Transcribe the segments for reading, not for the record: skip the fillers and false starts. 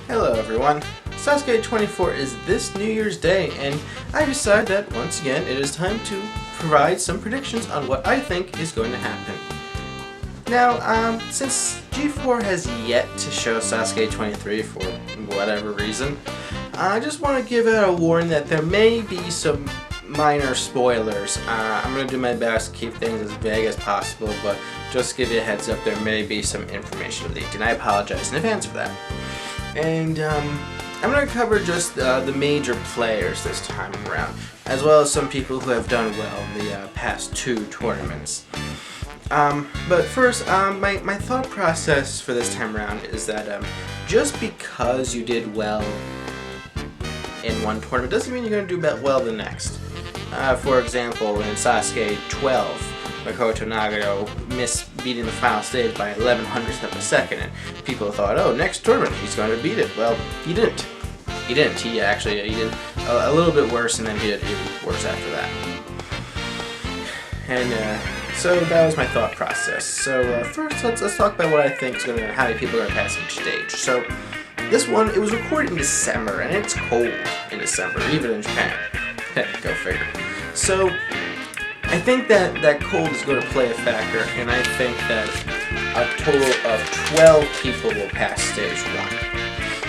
Hello everyone, Sasuke 24 is this New Year's Day, and I decided that once again it is time to provide some predictions on what I think is going to happen. Now, since G4 has yet to show Sasuke 23 for whatever reason, I just want to give out a warning that there may be some minor spoilers. I'm going to do my best to keep things as vague as possible, but just to give you a heads up, there may be some information leaked, and I apologize in advance for that. And I'm going to cover just the major players this time around, as well as some people who have done well in the past two tournaments. But first, my thought process for this time around is that just because you did well in one tournament doesn't mean you're going to do well the next. For example, in Sasuke 12, Makoto Nagano missed beating the final stage by 11/100ths of a second, and people thought, oh, next tournament he's going to beat it. Well, he didn't. He didn't. He did a little bit worse, and then he did even worse after that. And so that was my thought process. So first, let's talk about what I think is how many people are going to pass each stage. So this one, it was recorded in December, and it's cold in December, even in Japan. Go figure. So I think that cold is going to play a factor, and I think that a total of 12 people will pass stage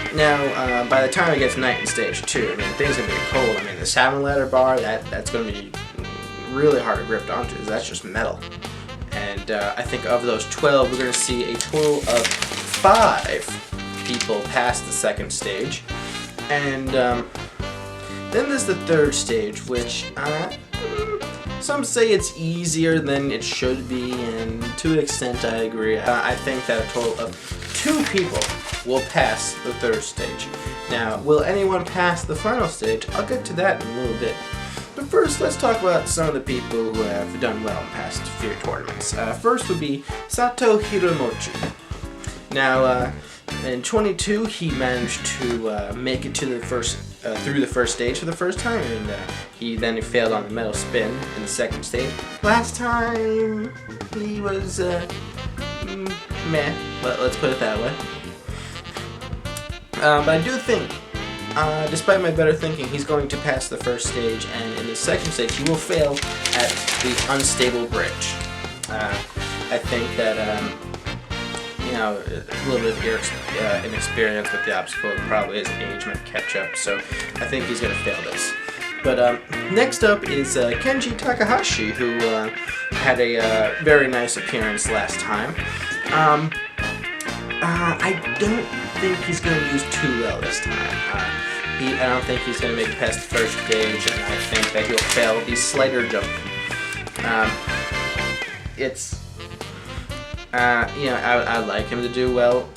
1. Now, by the time it gets night in stage 2, I mean, things are going to be cold. I mean, the 7-ladder bar, that's going to be really hard to grip onto, because that's just metal. And I think of those 12, we're going to see a total of 5 people pass the second stage. And then there's the third stage, which some say it's easier than it should be, and to an extent I agree. I think that a total of 2 people will pass the third stage. Now, will anyone pass the final stage? I'll get to that in a little bit. But first, let's talk about some of the people who have done well in past few tournaments. First would be Sato Hiromochi. Now, in 22, he managed to make it to the first through the first stage for the first time, and he failed on the metal spin in the second stage. Last time he was meh, but let's put it that way. But I do think, despite my better thinking, he's going to pass the first stage, and in the second stage he will fail at the unstable bridge. I think that a little bit of inexperience with the obstacle, probably his age might catch up, so I think he's going to fail this. But next up is Kenji Takahashi, who had a very nice appearance last time. I don't think he's going to use too well this time. I don't think he's going to make it past the first stage, and I think that he'll fail the slider jump. I'd like him to do well,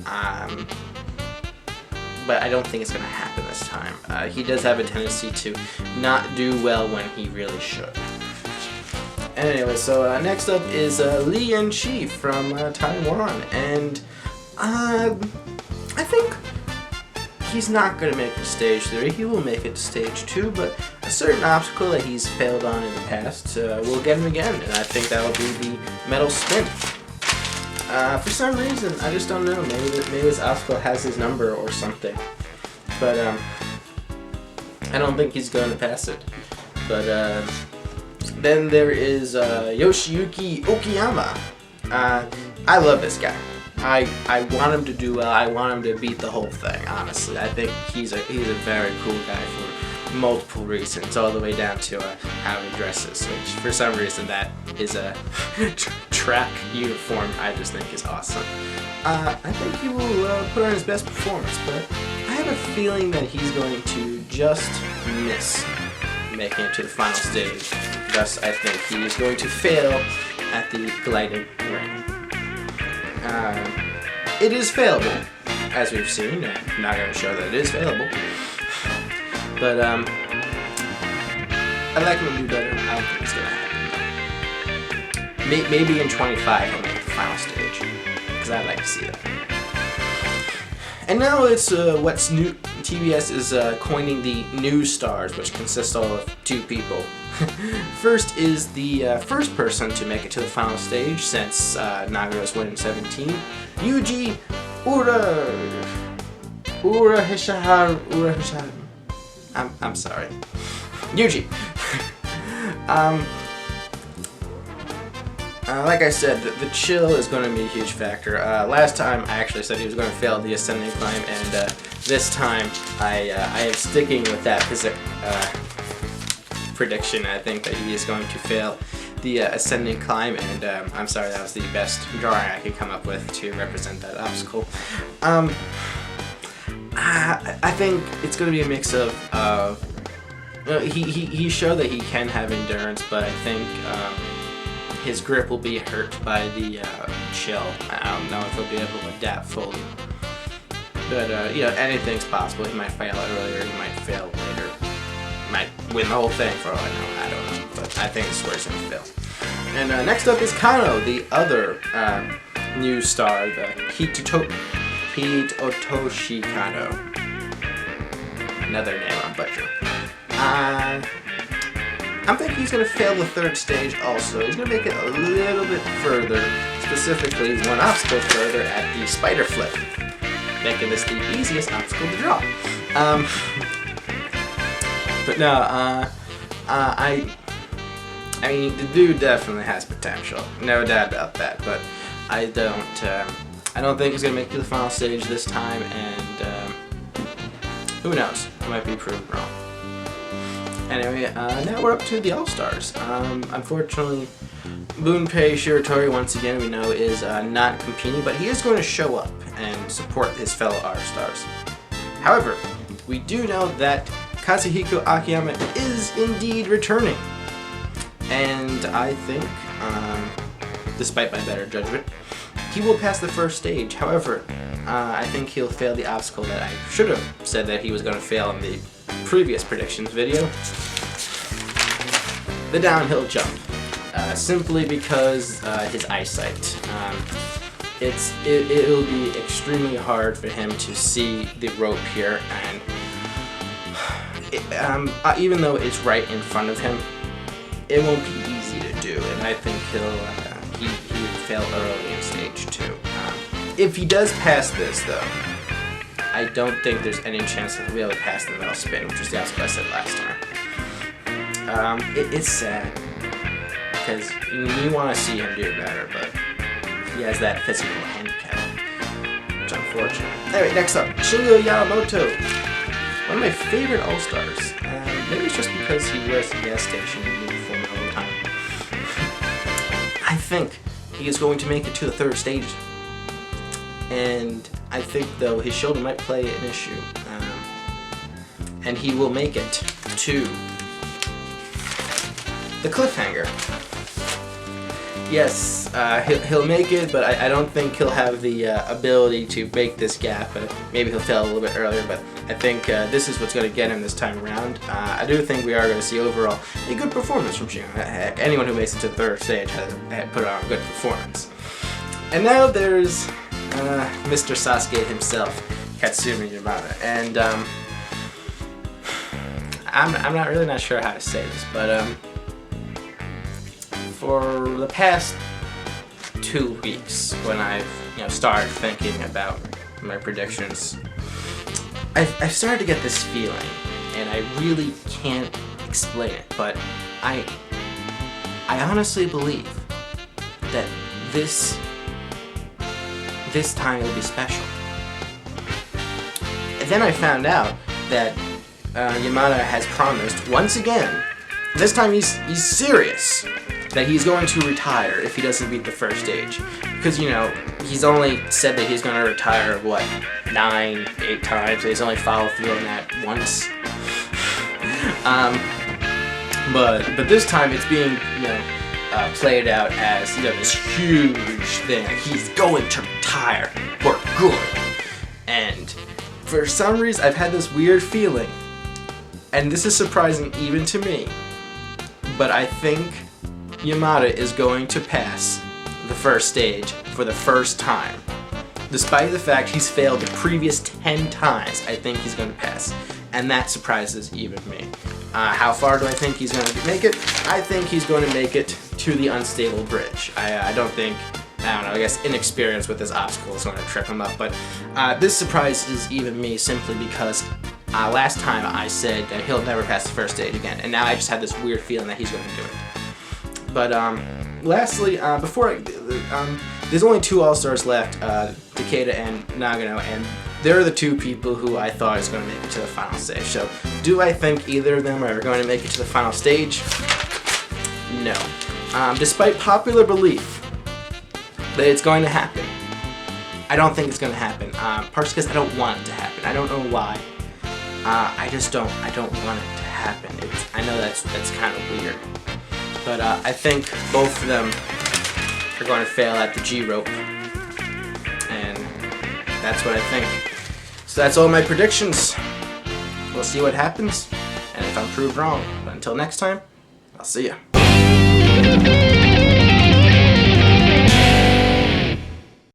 but I don't think it's going to happen this time. He does have a tendency to not do well when he really should. Anyway, so next up is Lee Yan-chi from Taiwan, and I think he's not going to make it to stage 3. He will make it to stage 2, but a certain obstacle that he's failed on in the past will get him again, and I think that will be the metal spin. For some reason, I just don't know, maybe this obstacle has his number or something, but I don't think he's going to pass it. But then there is Yoshiyuki Okiyama. I love this guy. I want him to do well. I want him to beat the whole thing, honestly. I think he's a very cool guy for multiple reasons, all the way down to how he dresses, which for some reason that is a track uniform I just think is awesome. I think he will put on his best performance, but I have a feeling that he's going to just miss making it to the final stage. Thus, I think he is going to fail at the gliding ring. It is failable, as we've seen. I'm not going to show that it is failable. But I'd like him to do better. I don't think it's going to happen. Maybe in 25 he'll make the final stage, because I'd like to see that. And now it's what's new. TBS is coining the new stars, which consists of 2 people. First is the first person to make it to the final stage since Nagano's win in 17, Yuji Ura. Urahishahar. I'm sorry. Yuji. Like I said, the chill is going to be a huge factor. Last time I actually said he was going to fail the ascending climb, and this time I am sticking with that prediction. I think that he is going to fail the ascending climb, and I'm sorry, that was the best drawing I could come up with to represent that obstacle. I think it's going to be a mix of he showed that he can have endurance, but I think his grip will be hurt by the chill. I don't know if he'll be able to adapt fully. But, anything's possible. He might fail earlier, he might fail later. He might win the whole thing for all I know. I don't know. But I think it's where he's going to fail. And next up is Kano, the other new star, the Hitotoshi Kano. Another name I'm butchering. I'm thinking he's going to fail the third stage also. He's going to make it a little bit further, specifically one obstacle further at the spider flip, making this the easiest obstacle to draw. But no, I mean, the dude definitely has potential, no doubt about that, but I don't think he's going to make it to the final stage this time, and who knows, I might be proven wrong. Anyway, now we're up to the All-Stars. Unfortunately, Gunpei Shiratori, once again, we know, is not competing, but he is going to show up and support his fellow All-Stars. However, we do know that Katsuhiko Akiyama is indeed returning. And I think, despite my better judgment, he will pass the first stage. However, I think he'll fail the obstacle that I should have said that he was going to fail in the previous predictions video. The downhill jump. Simply because his eyesight. It'll be extremely hard for him to see the rope here, and even though it's right in front of him, it won't be easy to do, and I think he would fail early in stage 2. If he does pass this, though, I don't think there's any chance that he'll be able to pass the metal spin, which was the obstacle I said last time. It's sad, because you want to see him do better, but he has that physical handicap, which is unfortunate. Anyway, next up, Shingo Yamamoto. One of my favorite All-Stars. Maybe it's just because he wears the gas station uniform all the time. I think he is going to make it to the third stage. And I think, though, his shoulder might play an issue. And he will make it to the cliffhanger. Yes, he'll make it, but I don't think he'll have the ability to make this gap. Maybe he'll fail a little bit earlier, but I think this is what's going to get him this time around. I do think we are going to see overall a good performance from Shingo. Anyone who makes it to the third stage has put on a good performance. And now there's Mr. Sasuke himself, Katsumi Yamada. And I'm not really not sure how to say this, but for the past 2 weeks, when I've started thinking about my predictions, I've started to get this feeling, and I really can't explain it, but I honestly believe that this time will be special. And then I found out that Yamada has promised once again. This time he's serious that he's going to retire if he doesn't beat the first stage. Because, he's only said that he's going to retire, 9, 8 times. He's only followed through on that once. But this time it's being, played out as, this huge thing. He's going to retire for good. And for some reason, I've had this weird feeling, and this is surprising even to me, but I think Yamada is going to pass the first stage for the first time. Despite the fact he's failed the previous 10 times, I think he's going to pass. And that surprises even me. How far do I think he's going to make it? I think he's going to make it to the unstable bridge. I don't think I don't know, I guess inexperience with this obstacle is going to trip him up. But this surprises even me simply because last time I said that he'll never pass the first stage again, and now I just have this weird feeling that he's going to do it. But lastly, there's only 2 All-Stars left, Takeda and Nagano, and they're the 2 people who I thought is going to make it to the final stage. So, do I think either of them are going to make it to the final stage? No. Despite popular belief that it's going to happen, I don't think it's going to happen. Partially because I don't want it to happen. I don't know why. I don't want it to happen. I know that's kind of weird. But I think both of them are going to fail at the G-rope. And that's what I think. So that's all my predictions. We'll see what happens, and if I'm proved wrong. But until next time, I'll see ya.